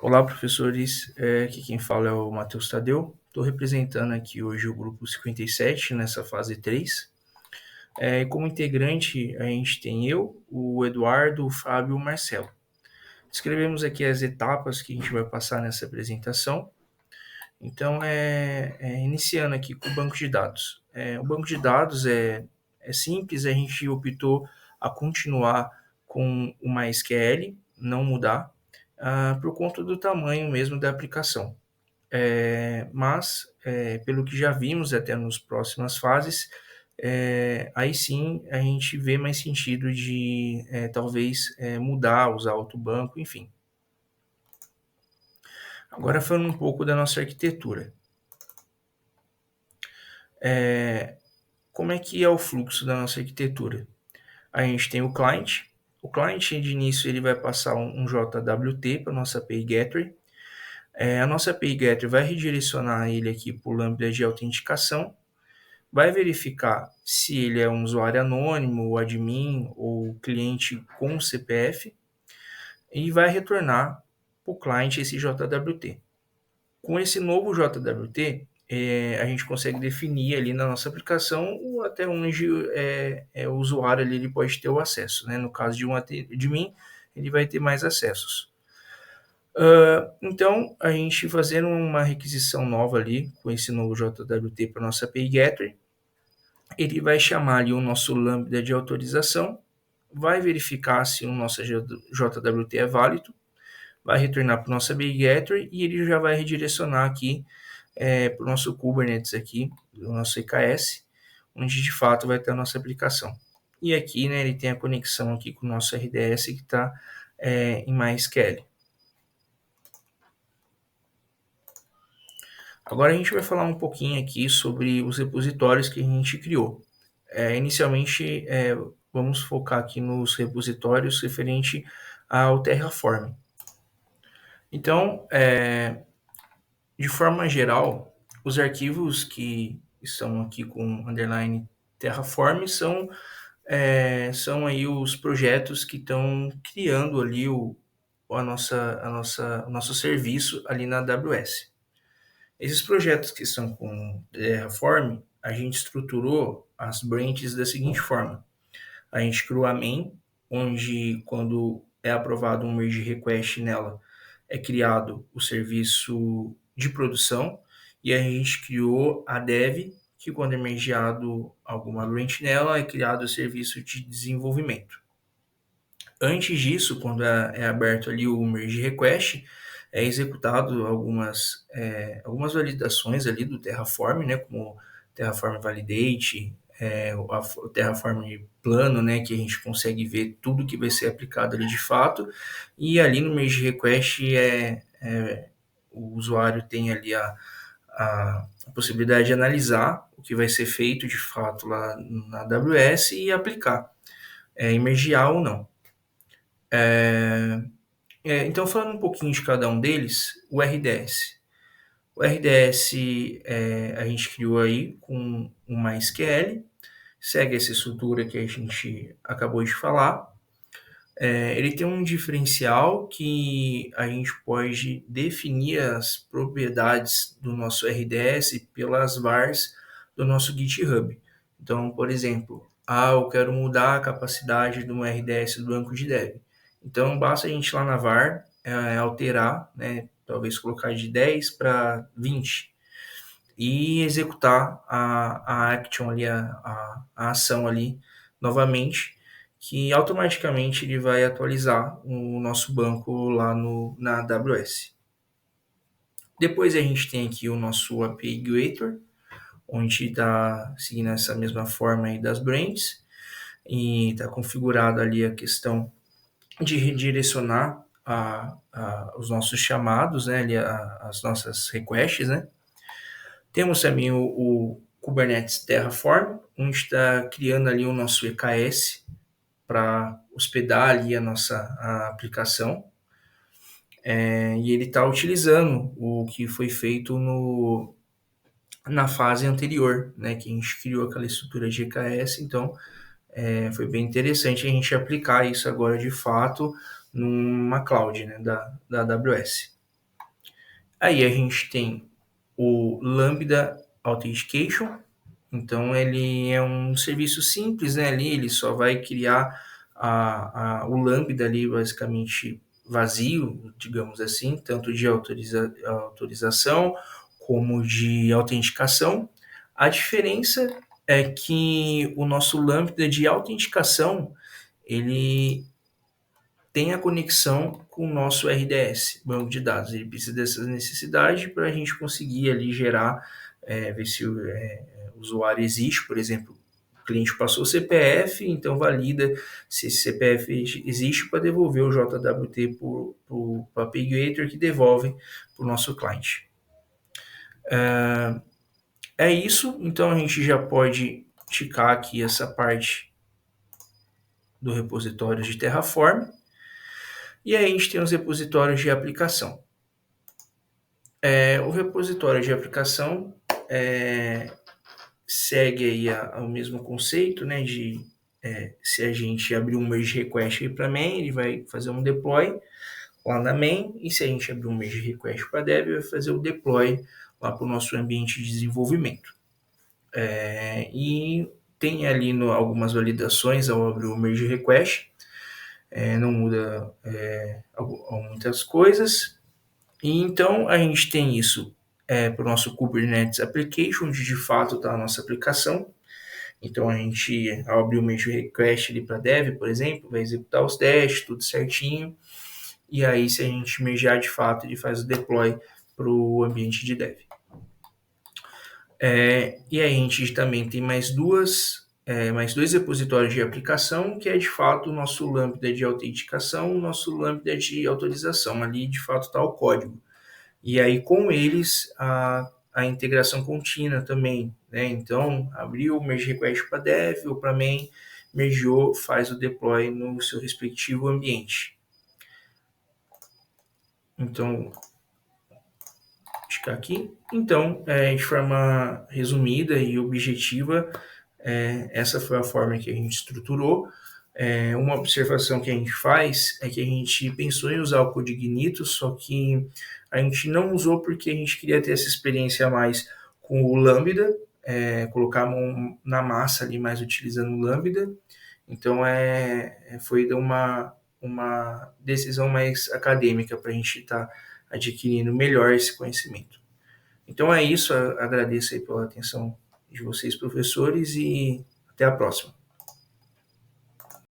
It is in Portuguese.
Olá, professores. Aqui quem fala é o Matheus Tadeu. Estou representando aqui hoje o grupo 57 nessa fase 3. Como integrante, a gente tem eu, o Eduardo, o Fábio e o Marcelo. Escrevemos aqui as etapas que a gente vai passar nessa apresentação. Então, iniciando aqui com o banco de dados. O banco de dados é simples, a gente optou a continuar com o MySQL, não mudar, por conta do tamanho mesmo da aplicação. Mas, pelo que já vimos até nas próximas fases, aí sim a gente vê mais sentido de talvez mudar, usar outro banco, enfim. Agora falando um pouco da nossa arquitetura. Como é que é o fluxo da nossa arquitetura? A gente tem o client. O client de início ele vai passar um JWT para a nossa API Gateway. A nossa API Gateway vai redirecionar ele aqui para o Lambda de autenticação, vai verificar se ele é um usuário anônimo, o admin ou cliente com CPF e vai retornar para o cliente esse JWT. Com esse novo JWT, a gente consegue definir ali na nossa aplicação até onde o usuário ali ele pode ter o acesso. Né? No caso de um admin, ele vai ter mais acessos. Então, a gente fazendo uma requisição nova ali com esse novo JWT para nossa API Gateway, ele vai chamar ali o nosso lambda de autorização, vai verificar se o nosso JWT é válido, vai retornar para o nosso API Gateway e ele já vai redirecionar aqui para o nosso Kubernetes aqui, do nosso EKS, onde de fato vai ter a nossa aplicação. E aqui, né, ele tem a conexão aqui com o nosso RDS que está em MySQL. Agora a gente vai falar um pouquinho aqui sobre os repositórios que a gente criou. Inicialmente, vamos focar aqui nos repositórios referente ao Terraform. Então, de forma geral, os arquivos que estão aqui com underline Terraform são aí os projetos que estão criando ali o nosso serviço ali na AWS. Esses projetos que estão com Terraform, a gente estruturou as branches da seguinte forma. A gente criou a main, onde quando é aprovado um merge request nela, é criado o serviço de produção, e a gente criou a dev, que quando é mergeado alguma branch nela, é criado o serviço de desenvolvimento. Antes disso, quando é aberto ali o merge request, é executado algumas validações ali do Terraform, né, como Terraform Validate, o Terraform plano, né, que a gente consegue ver tudo que vai ser aplicado ali de fato, e ali no merge request o usuário tem ali a possibilidade de analisar o que vai ser feito de fato lá na AWS e aplicar, mergear ou não. Então, falando um pouquinho de cada um deles, o RDS. O RDS a gente criou aí com o MySQL, segue essa estrutura que a gente acabou de falar. Ele tem um diferencial que a gente pode definir as propriedades do nosso RDS pelas vars do nosso GitHub. Então, por exemplo, eu quero mudar a capacidade do RDS do banco de dev. Então, basta a gente ir lá na var, alterar, né, talvez colocar de 10 para 20 e executar a action ali, a ação ali novamente, que automaticamente ele vai atualizar o nosso banco lá na AWS. Depois a gente tem aqui o nosso API Gateway, onde está seguindo essa mesma forma aí das branches, e está configurado ali a questão de redirecionar os nossos chamados, né, ali as nossas requests, né. Temos também o Kubernetes Terraform, onde está criando ali o nosso EKS para hospedar ali a aplicação. E ele está utilizando o que foi feito na fase anterior, né, que a gente criou aquela estrutura de EKS, então foi bem interessante a gente aplicar isso agora de fato numa cloud, né, da AWS. Aí a gente tem o Lambda Authentication. Então ele é um serviço simples, né? Ali ele só vai criar o Lambda ali basicamente vazio, digamos assim, tanto de autorização como de autenticação. A diferença é que o nosso Lambda de autenticação ele tem a conexão com o nosso RDS, banco de dados. Ele precisa dessa necessidade para a gente conseguir ali gerar, ver se o usuário existe, por exemplo, o cliente passou o CPF, então valida se esse CPF existe para devolver o JWT para o Aggregator que devolve para o nosso cliente. É isso, então a gente já pode ticar aqui essa parte do repositório de Terraform. E aí a gente tem os repositórios de aplicação. O repositório de aplicação segue aí o mesmo conceito, né, de se a gente abrir um merge request para main, ele vai fazer um deploy lá na main, e se a gente abrir um merge request para dev, vai fazer o deploy lá para o nosso ambiente de desenvolvimento. E tem ali algumas validações ao abrir o merge request, não muda muitas coisas. E então a gente tem isso para o nosso Kubernetes Application, onde de fato está a nossa aplicação. Então a gente, ao abrir o merge request ali para dev, por exemplo, vai executar os testes, tudo certinho. E aí, se a gente mergear de fato, ele faz o deploy para o ambiente de dev. E aí a gente também tem mais dois repositórios de aplicação, que é de fato o nosso Lambda de autenticação, o nosso Lambda de autorização. Ali de fato está o código. E aí com eles a integração contínua também, né? Então abriu o merge request para dev ou para main, mergeou, faz o deploy no seu respectivo ambiente. Então, ficar aqui. Então, de forma resumida e objetiva, essa foi a forma que a gente estruturou. Uma observação que a gente faz é que a gente pensou em usar o Codeignito, só que a gente não usou porque a gente queria ter essa experiência mais com o Lambda, colocar a mão na massa ali mais utilizando o Lambda. Então foi uma decisão mais acadêmica para a gente estar adquirindo melhor esse conhecimento. Então é isso, agradeço aí pela atenção de vocês, professores, e até a próxima.